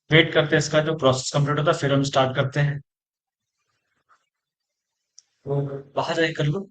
Wait करते हैं इसका जो प्रोसेस कंप्लीट होता है फिर हम स्टार्ट करते हैं। तो बाहर जाके कर लो।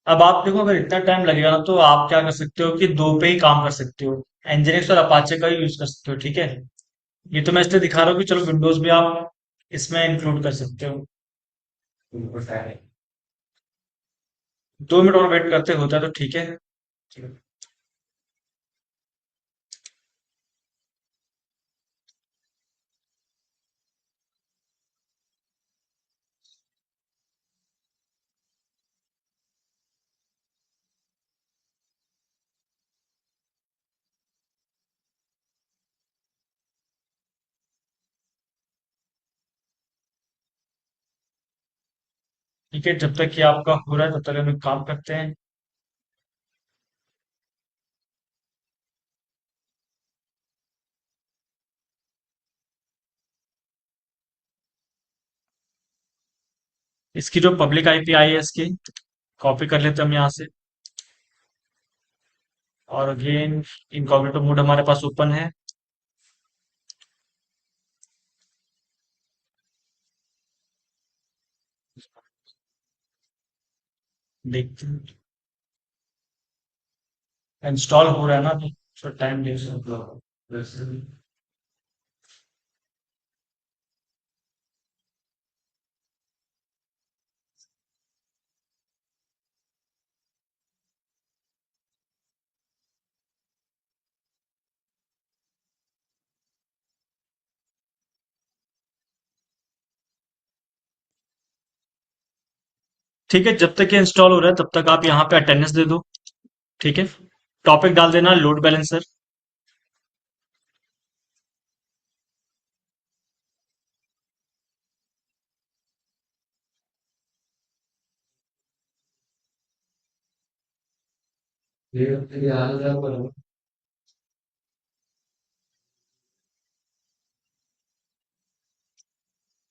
अब आप देखो अगर इतना टाइम लगेगा ना तो आप क्या कर सकते हो कि दो पे ही काम कर सकते हो। एनजीनिक्स और अपाचे का ही यूज कर सकते हो, ठीक है। ये तो मैं इसलिए दिखा रहा हूँ कि चलो विंडोज भी आप इसमें इंक्लूड कर सकते हो। 2 मिनट और वेट करते होता है तो ठीक है। ठीक है, जब तक कि आपका हो रहा है तब तक हम एक काम करते हैं। इसकी जो पब्लिक आईपी आई है इसकी कॉपी कर लेते हैं हम यहाँ से। और अगेन इनकॉग्निटो मोड हमारे पास ओपन है। देखते हैं इंस्टॉल हो रहा है ना तो थोड़ा टाइम ले सकते हो। ठीक है, जब तक ये इंस्टॉल हो रहा है तब तक आप यहाँ पे अटेंडेंस दे दो। ठीक है, टॉपिक डाल देना लोड बैलेंसर।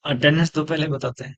अटेंडेंस तो पहले बताते हैं।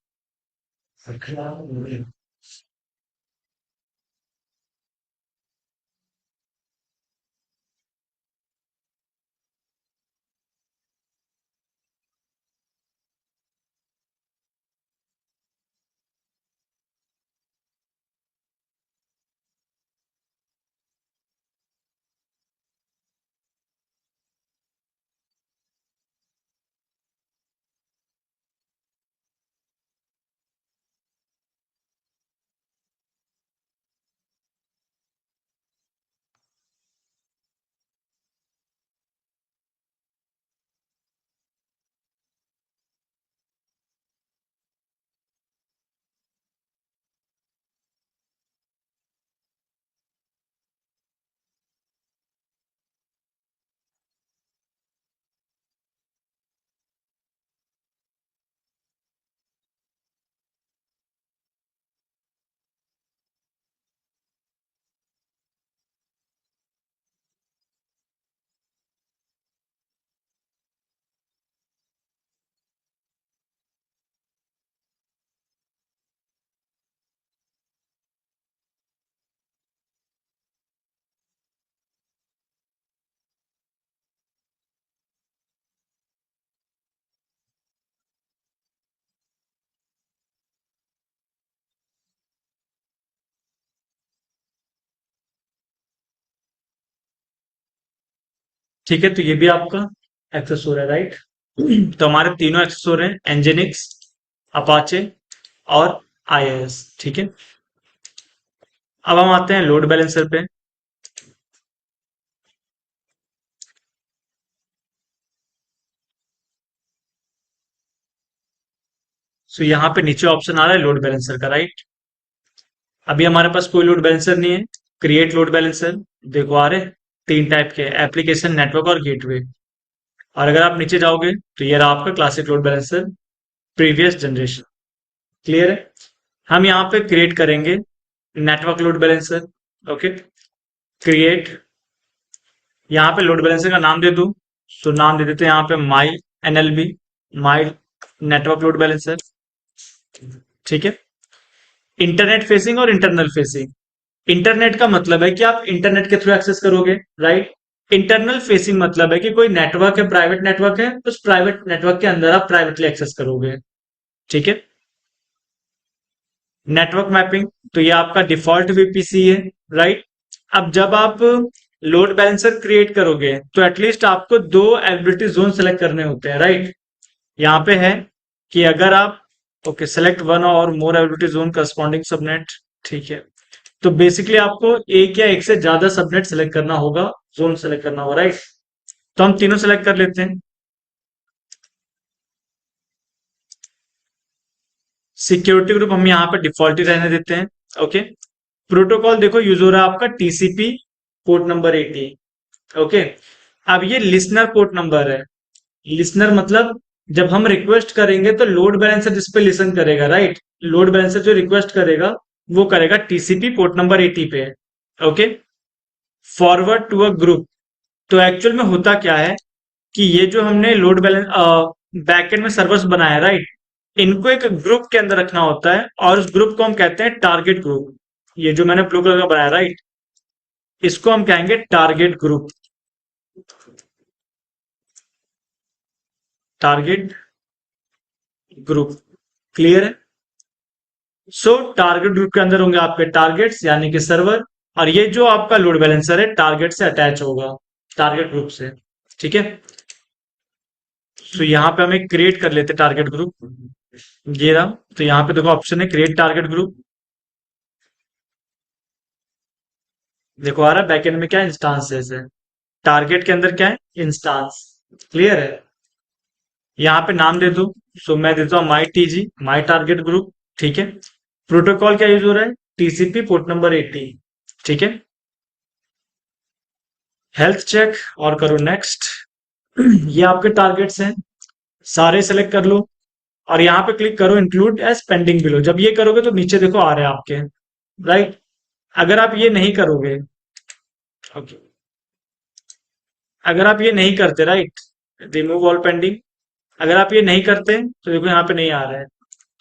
ठीक है, तो ये भी आपका एक्सेस हो रहा है, राइट? तो हमारे तीनों एक्सेस हो रहे हैं, एनजिनिक्स, अपाचे और आईएएस, ठीक है। अब हम आते हैं लोड बैलेंसर पे। सो यहाँ पे नीचे ऑप्शन आ रहा है लोड बैलेंसर का, राइट? अभी हमारे पास कोई लोड बैलेंसर नहीं है। क्रिएट लोड बैलेंसर, देखो आ रहे तीन टाइप के, एप्लीकेशन, नेटवर्क और गेटवे। और अगर आप नीचे जाओगे तो ये रहा आपका classic load balancer, previous generation. Clear है? हम यहाँ पे क्रिएट करेंगे network load balancer. Okay, create. यहाँ पे लोड बैलेंसर का नाम दे दूं, तो नाम दे देते हैं यहाँ पे my NLB, my network load balancer, ठीक है। इंटरनेट फेसिंग और इंटरनल फेसिंग। इंटरनेट का मतलब है कि आप इंटरनेट के थ्रू एक्सेस करोगे, राइट? इंटरनल फेसिंग मतलब है कि कोई नेटवर्क है, प्राइवेट नेटवर्क है, उस प्राइवेट नेटवर्क के अंदर आप प्राइवेटली एक्सेस करोगे, ठीक है। नेटवर्क मैपिंग, तो ये आपका डिफॉल्ट वीपीसी है, राइट? अब जब आप लोड बैलेंसर क्रिएट करोगे तो एटलीस्ट आपको दो एलिजिबिलिटी जोन सेलेक्ट करने होते हैं, राइट? यहाँ पे है कि अगर आप, ओके, सेलेक्ट वन और मोर एलिजिबिलिटी जोन करस्पॉन्डिंग सबनेट, ठीक है। तो बेसिकली आपको एक या एक से ज्यादा सबनेट सेलेक्ट करना होगा, जोन सेलेक्ट करना होगा, राइट? तो हम तीनों सेलेक्ट कर लेते हैं। सिक्योरिटी ग्रुप हम यहाँ पे डिफॉल्ट ही रहने देते हैं, ओके। प्रोटोकॉल देखो यूज हो रहा है आपका टीसीपी पोर्ट नंबर 80, ओके। अब ये लिसनर पोर्ट नंबर है। लिसनर मतलब जब हम रिक्वेस्ट करेंगे तो लोड बैलेंसर जिस पे लिसन करेगा, राइट? लोड बैलेंसर जो रिक्वेस्ट करेगा वो करेगा टीसीपी पोर्ट नंबर 80 पे, okay. Forward to a group, तो एक्चुअल में होता क्या है कि ये जो हमने लोड बैलेंस बैकएंड में सर्वर्स बनाया, राइट? इनको एक ग्रुप के अंदर रखना होता है और उस ग्रुप को हम कहते हैं टारगेट ग्रुप। ये जो मैंने ब्लू कलर का बनाया, राइट, इसको हम कहेंगे target group. Target group, clear है? सो टारगेट ग्रुप के अंदर होंगे आपके टारगेट्स यानी कि सर्वर, और ये जो आपका लोड बैलेंसर है टारगेट से अटैच होगा, टारगेट ग्रुप से, ठीक है। तो यहाँ पे हमें क्रिएट कर लेते टारगेट ग्रुप, ये रहा। तो यहाँ पे देखो ऑप्शन है क्रिएट टारगेट ग्रुप, देखो आ रहा है बैकएंड में क्या इंस्टांसेस है, टारगेट के अंदर क्या है, इंस्टांस। क्लियर है? यहाँ पे नाम दे दो, सो मैं देता हूँ माई टीजी, माई टारगेट ग्रुप, ठीक है। प्रोटोकॉल क्या यूज हो रहा है, टीसीपी पोर्ट नंबर 80, ठीक है। हेल्थ चेक और करो नेक्स्ट। ये आपके टारगेट्स हैं, सारे सेलेक्ट कर लो और यहाँ पे क्लिक करो इंक्लूड एज पेंडिंग बिलो। जब ये करोगे तो नीचे देखो आ रहे हैं आपके, राइट? अगर आप ये नहीं करोगे, ओके, अगर आप ये नहीं करते, राइट, रिमूव ऑल पेंडिंग, अगर आप ये नहीं करते तो देखो यहाँ पे नहीं आ रहा है।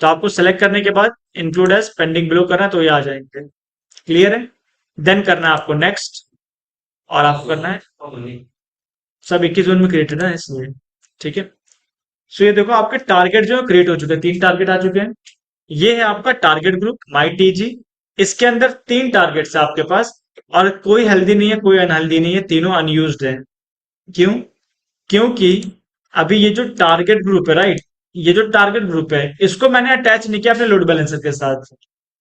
तो आपको सेलेक्ट करने के बाद इंक्लूड एज पेंडिंग बिलो करना है तो ये आ जाएंगे, क्लियर है? देन करना है आपको नेक्स्ट, और आपको करना है, सब 21 जोन में क्रिएटेड है इसलिए, ठीक है। सो ये देखो आपके टारगेट जो क्रिएट हो चुके हैं, तीन टारगेट आ चुके हैं। ये है आपका टारगेट ग्रुप माई टीजी। इसके अंदर तीन टारगेट्स है आपके पास, और कोई हेल्दी नहीं है कोई अनहेल्दी नहीं है, तीनों अनयूज्ड है। क्यों? क्योंकि अभी ये जो टारगेट ग्रुप है, राइट, ये जो टारगेट ग्रुप है इसको मैंने अटैच नहीं किया अपने लोड बैलेंसर के साथ,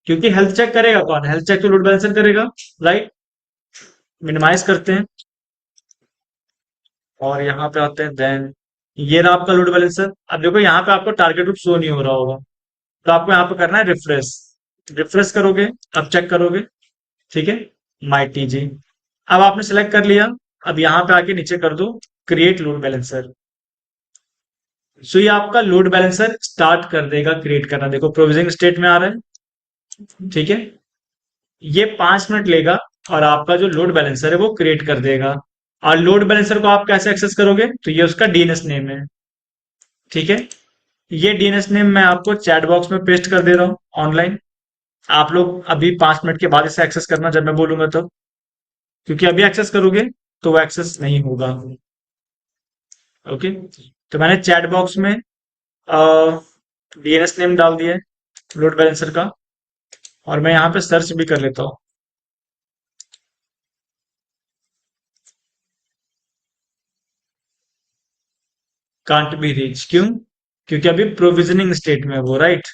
क्योंकि हेल्थ चेक करेगा कौन, हेल्थ चेक तो लोड बैलेंसर करेगा, राइट? मिनिमाइज करते हैं और यहाँ पे आते हैं, देन ये रहा आपका लोड बैलेंसर। अब देखो यहाँ पे आपको टारगेट ग्रुप शो नहीं हो रहा होगा, तो आपको यहाँ पे करना है रिफ्रेश। रिफ्रेश करोगे, अब चेक करोगे, ठीक है, माई टीजी। अब आपने सेलेक्ट कर लिया, अब यहाँ पे आके नीचे कर दो क्रिएट लोड बैलेंसर। सो ये आपका लोड बैलेंसर स्टार्ट कर देगा क्रिएट करना, देखो प्रोविजनिंग स्टेट में आ रहा है, ठीक है। ये 5 मिनट लेगा और आपका जो लोड बैलेंसर है वो क्रिएट कर देगा। और लोड बैलेंसर को आप कैसे एक्सेस करोगे, तो ये उसका डीएनएस नेम है, ठीक है। ये डीएनएस नेम मैं आपको चैट बॉक्स में पेस्ट कर दे रहा हूँ ऑनलाइन। आप लोग अभी 5 मिनट के बाद इसे एक्सेस करना जब मैं बोलूंगा तो, क्योंकि अभी एक्सेस करोगे तो वो एक्सेस नहीं होगा, ओके। तो मैंने चैट बॉक्स में डीएनएस नेम डाल दिया है लोड बैलेंसर का, और मैं यहाँ पे सर्च भी कर लेता हूँ। कांट बी रीच, क्यों? क्योंकि अभी प्रोविजनिंग स्टेट में है वो, राइट।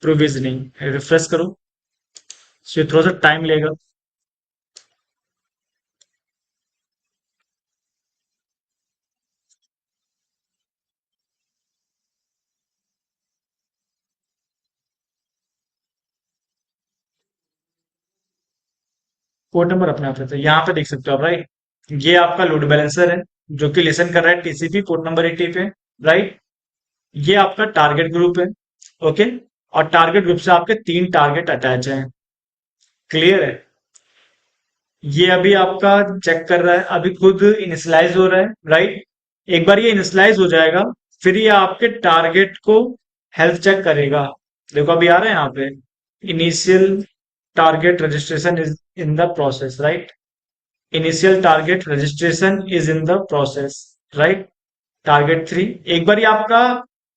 प्रोविजनिंग रिफ्रेश करो, सो ये थोड़ा सा टाइम लेगा। पोर्ट नंबर अपने आप रहता है, यहाँ पे देख सकते हो आप, राइट। ये आपका लोड बैलेंसर है जो कि लिसन कर रहा है टीसीपी पोर्ट नंबर 80 पे, राइट। ये आपका टारगेट ग्रुप है, ओके। और टारगेट ग्रुप से आपके 3 टारगेट अटैच हैं, क्लियर है। ये अभी आपका चेक कर रहा है, अभी खुद इनिशियलाइज हो रहा है, राइट। एक बार ये इनिशियलाइज हो जाएगा, फिर ये आपके टारगेट को हेल्थ चेक करेगा। देखो अभी आ रहा है यहाँ पे, initial target registration is in the process, right. Initial target registration is in the process, right. Target 3, एक बार ये आपका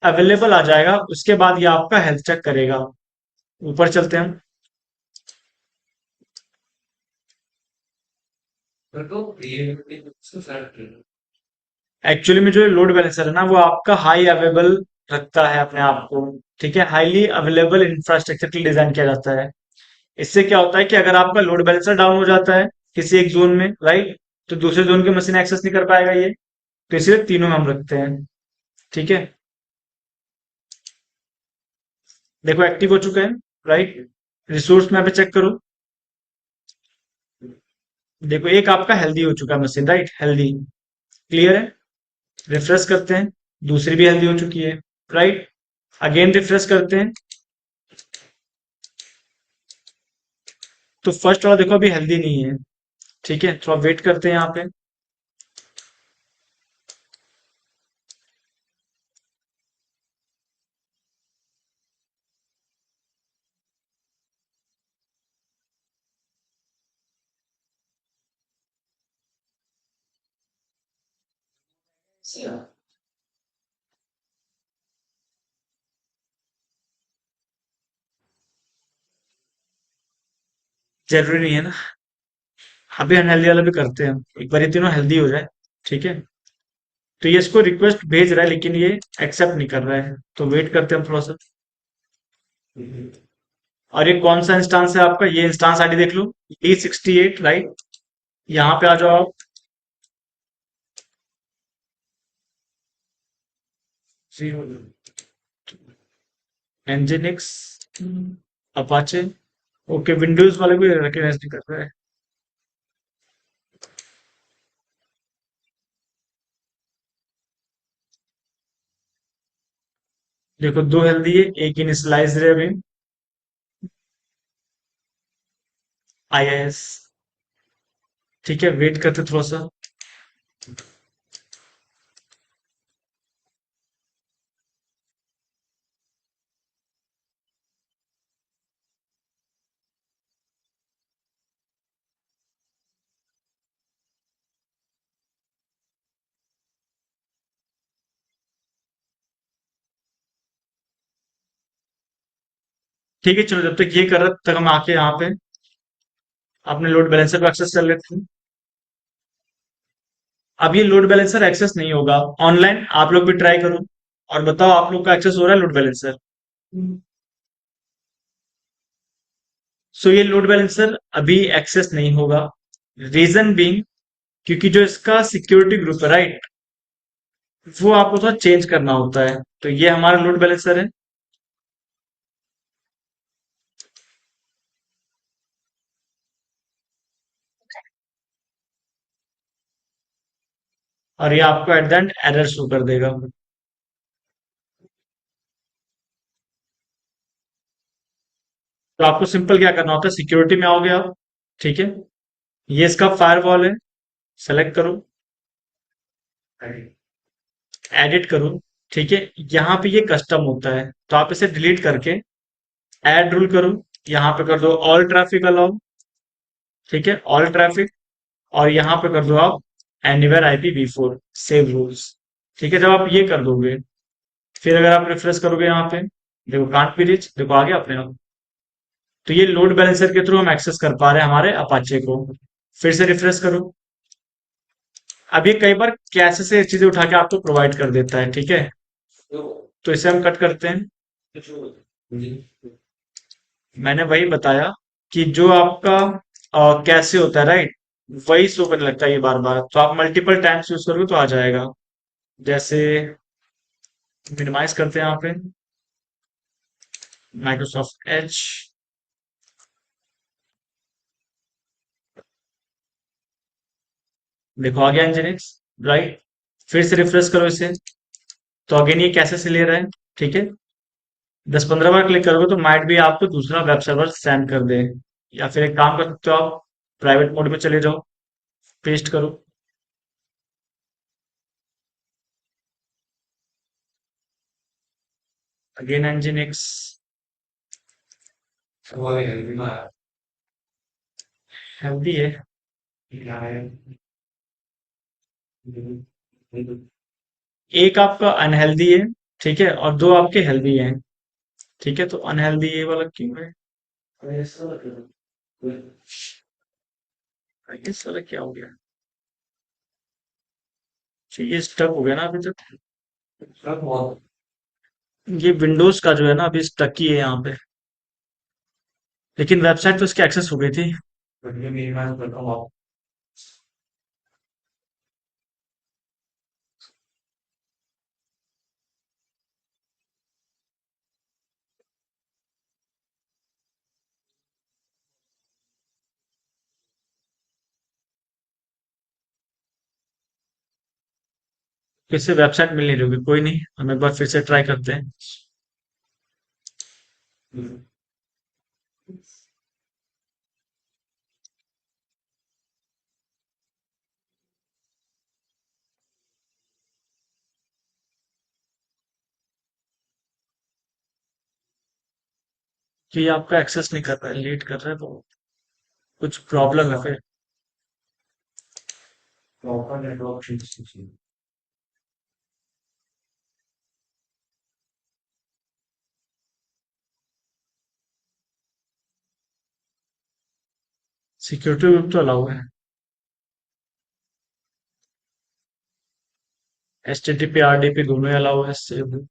अवेलेबल आ जाएगा, उसके बाद ये आपका हेल्थ चेक करेगा। ऊपर चलते हैं। एक्चुअली में जो लोड बैलेंसर है ना, वो आपका हाई अवेलेबल रखता है अपने आप को, ठीक है। हाईली अवेलेबल इंफ्रास्ट्रक्चर के लिए डिजाइन किया जाता है। इससे क्या होता है कि अगर आपका लोड बैलेंसर डाउन हो जाता है किसी एक जोन में, राइट, तो दूसरे जोन की मशीन एक्सेस नहीं कर पाएगा ये। तो इसलिए तीनों में हम रखते हैं, ठीक है। देखो एक्टिव हो चुका है, राइट। रिसोर्स में पे चेक करो, देखो एक आपका हेल्दी हो चुका है मशीन, राइट, हेल्दी, क्लियर है। रिफ्रेश करते हैं, दूसरी भी हेल्दी हो चुकी है, राइट। अगेन रिफ्रेश करते हैं, तो फर्स्ट वाला देखो अभी हेल्दी नहीं है, ठीक है। थोड़ा वेट करते हैं यहाँ पे। जरूरी नहीं है ना, अभी अनहेल्दी वाला भी करते हैं, एक बार ये तीनों हेल्दी हो जाए, ठीक है। तो ये इसको रिक्वेस्ट भेज रहा है लेकिन ये एक्सेप्ट नहीं कर रहा है, तो वेट करते हैं हम थोड़ा सा। और ये कौन सा इंस्टांस है आपका, ये इंस्टांस आईडी देख लो, E68, राइट। यहाँ पे आ जाओ आप। एनजिनिक्स, अपाचे, ओके। विंडोज वाले भी रिकग्नाइज नहीं कर रहा है। देखो दो हेल्दी है, एक इनिशियलाइज है अभी। IIS, ठीक है, वेट करते थोड़ा सा। ठीक है, चलो जब तक ये कर रहा तब तक हम आके यहाँ पे अपने लोड बैलेंसर को एक्सेस कर लेते हैं। अब ये लोड बैलेंसर एक्सेस नहीं होगा ऑनलाइन, आप लोग भी ट्राई करो और बताओ आप लोग का एक्सेस हो रहा है लोड बैलेंसर। सो ये लोड बैलेंसर अभी एक्सेस नहीं होगा, रीजन बीइंग, क्योंकि जो इसका सिक्योरिटी ग्रुप है, राइट, वो आपको थोड़ा चेंज करना होता है। तो ये हमारा लोड बैलेंसर है, और ये आपको at the end error show कर देगा। तो आपको सिंपल क्या करना होता है, सिक्योरिटी में आओगे आप, ठीक है। ये इसका फायरवॉल है, सेलेक्ट करो, एडिट करो, ठीक है। यहाँ पे ये कस्टम होता है, तो आप इसे डिलीट करके ऐड रूल करो, यहाँ पे कर दो ऑल ट्रैफिक अलाउ, ठीक है, ऑल ट्रैफिक। और यहाँ पे कर दो आप एनीवेयर IPv4 सेव रूल्स, ठीक है। जब आप ये कर दोगे, फिर अगर आप रिफ्रेश करोगे यहाँ पे, देखो कांट बी रीच, देखो आ गया अपने आप। तो ये लोड बैलेंसर के थ्रू हम एक्सेस कर पा रहे हैं हमारे अपाचे को। फिर से रिफ्रेश करो, अब ये कई बार कैसे से चीजें उठा के आपको प्रोवाइड कर देता है, ठीक है। तो इसे हम कट करते हैं। मैंने वही बताया कि जो आपका कैसे होता है, राइट, वही शो करने लगता है ये बार बार। तो आप मल्टीपल टाइम्स यूज करोगे तो आ जाएगा। जैसे मिनिमाइज करते हैं यहाँ पे, माइक्रोसॉफ्ट एज। देखो आ गया इंजीनियरिंग्स, राइट। फिर से रिफ्रेश करो इसे, तो अगेन ये कैसे से ले रहा है, ठीक है। 10-15 बार क्लिक करोगे तो माइट भी आपको दूसरा वेब सर्वर सेंड कर दे। या फिर एक काम कर सकते हो आप, प्राइवेट मोड में चले जाओ, पेस्ट करो। अगेन एनजिनिक्स, हेल्दी है। एक आपका अनहेल्दी है, ठीक है, और दो आपके हेल्दी हैं। ठीक है, तो अनहेल्दी ये वाला क्यों है, ये साला क्या हो गया। अच्छा, ये स्टक हो गया ना अभी तक। ये विंडोज का जो है ना अभी स्टक ही है यहाँ पे, लेकिन वेबसाइट तो इसकी एक्सेस हो गई थी। फिर से वेबसाइट मिल नहीं रही होगी, कोई नहीं, हम एक बार फिर से ट्राई करते हैं। कि ये आपका एक्सेस नहीं कर रहा है, लेट कर रहा है, तो कुछ प्रॉब्लम है फिर। सिक्योरिटी ग्रुप तो अलाउ है। H T T P R D P दोनों अलाउ है, सेव।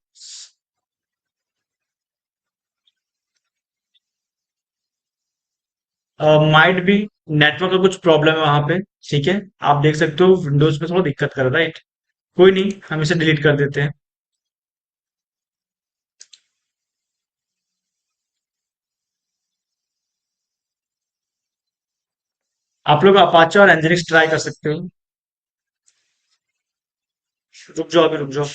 माइट भी नेटवर्क का कुछ प्रॉब्लम है वहां पे, ठीक है। आप देख सकते हो विंडोज पे थोड़ा दिक्कत कर रहा है, राइट। कोई नहीं, हम इसे डिलीट कर देते हैं। आप लोग अपाचे और एनजिनिक्स ट्राई कर सकते हो। रुक जाओ, अभी रुक जाओ।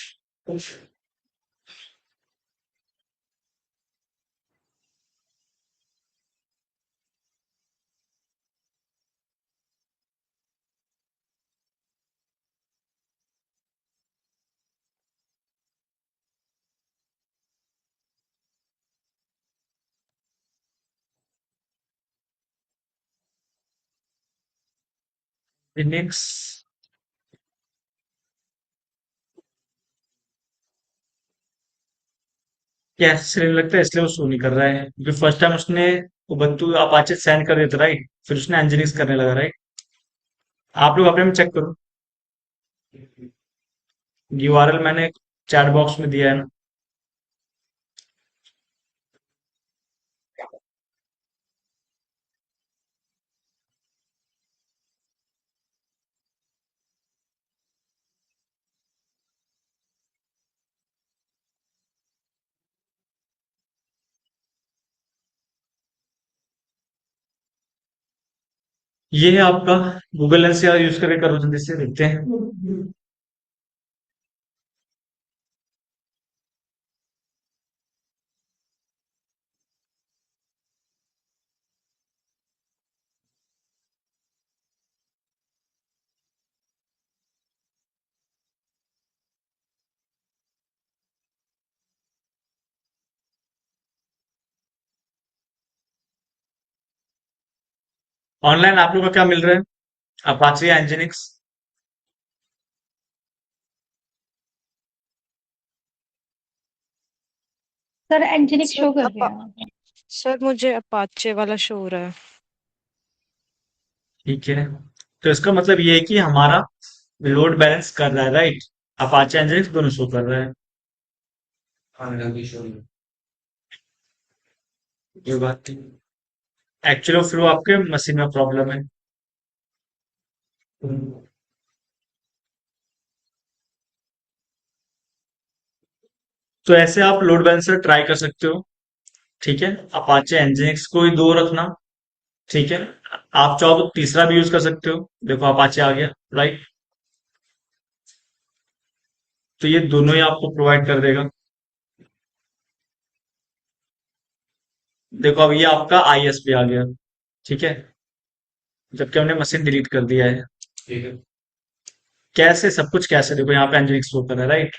लिनक्स कैसे चलने लगता है, इसलिए वो शो नहीं कर रहा है, क्योंकि फर्स्ट टाइम उसने उबंटू अपाचे सेंड कर देता, राइट, फिर उसने एनजिनिक्स करने लगा, राइट। आप लोग अपने में चेक करो। यूआरएल मैंने चैट बॉक्स में दिया है ना। ये है आपका गूगल लेंस, या यूज करके करो, जल्दी से देखते हैं। ऑनलाइन आप लोग का क्या मिल रहा है, अपाचे या एनजिनिक्स। सर एंजेलिक सर शो कर रहे अपा हैं। सर मुझे अपाचे वाला शो हो रहा है। ठीक है, तो इसका मतलब ये है कि हमारा लोड बैलेंस कर रहा है, राइट? अपाचे एनजीनिक्स दोनों शो कर रहा है। ये बात थी। एक्चुअली फ्लो आपके मशीन में प्रॉब्लम है। तो ऐसे आप लोड बैलेंसर ट्राई कर सकते हो, ठीक है? अपाचे एनजीनिक्स को ही दो रखना, ठीक है? आप चाहो तो तीसरा भी यूज कर सकते हो, देखो अपाचे आ गया, राइट? तो ये दोनों ही आपको प्रोवाइड कर देगा। देखो अब ये आपका आईएसपी आ गया, ठीक है? जबकि हमने मशीन डिलीट कर दिया है। ठीक है। कैसे सब कुछ कैसे, देखो यहाँ पे एनजीनिक्स शो कर रहा है, राइट?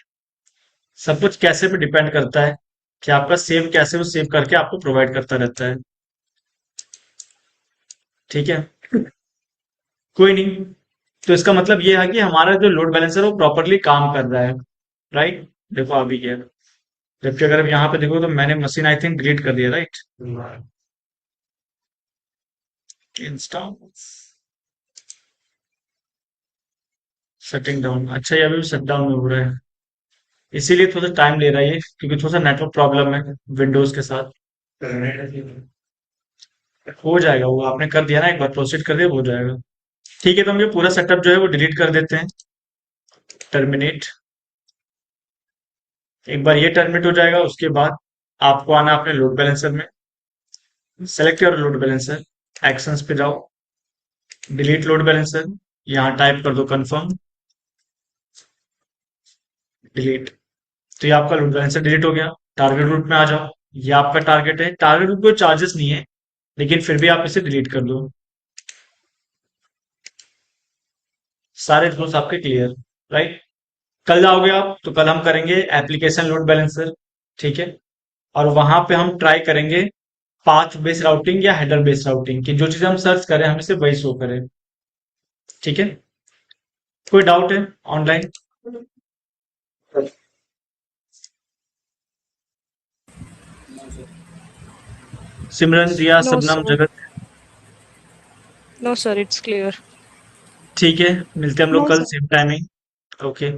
सब कुछ कैसे पे डिपेंड करता है कि आपका सेव कैसे वो सेव करके आपको प्रोवाइड करता रहता है, ठीक है? कोई नहीं। तो इसका मतलब ये है कि हमारा जो लोड बैलेंसर है वो प्रॉपरली काम कर रहा है, राइट? देखो अभी क्या है। जबकि अगर आप यहाँ पे देखो तो मैंने मशीन आई थिंक डिलीट कर दिया, राइट? इंस्टॉल शटिंग डाउन, अच्छा ये अभी भी शट डाउन में हो रहा है, इसीलिए थोड़ा सा टाइम ले रहा है ये, क्योंकि थोड़ा सा नेटवर्क प्रॉब्लम है विंडोज के साथ। हो जाएगा वो, आपने कर दिया ना, एक बार प्रोसीड कर दिया हो जाएगा। ठीक है, तो हम ये पूरा सेटअप जो है वो डिलीट कर देते हैं। टर्मिनेट। एक बार ये टर्मिनेट हो जाएगा उसके बाद आपको आना अपने लोड बैलेंसर में, select your load balancer, actions पे जाओ, डिलीट लोड बैलेंसर, यहाँ टाइप कर दो कंफर्म, डिलीट। तो ये आपका लोड बैलेंसर डिलीट हो गया। टारगेट ग्रुप में आ जाओ, ये आपका टारगेट है, टारगेट ग्रुप को चार्जेस नहीं है, लेकिन फिर भी आप इसे डिलीट कर दो। सारे रूल्स आपके क्लियर, राइट? कल जाओगे आप तो कल हम करेंगे एप्लीकेशन लोड बैलेंसर, ठीक है? और वहां पे हम ट्राई करेंगे पाथ बेस्ड राउटिंग या हेडर बेस्ड राउटिंग की, जो चीज हम सर्च करें हमें सिर्फ वही शो करे, ठीक है? कोई डाउट है ऑनलाइन? सिमरन, रिया, No, सबनम, sir. जगत? No, sir. It's clear. ठीक है, मिलते हैं हम लोग नो कल सर। Same timing. ओके।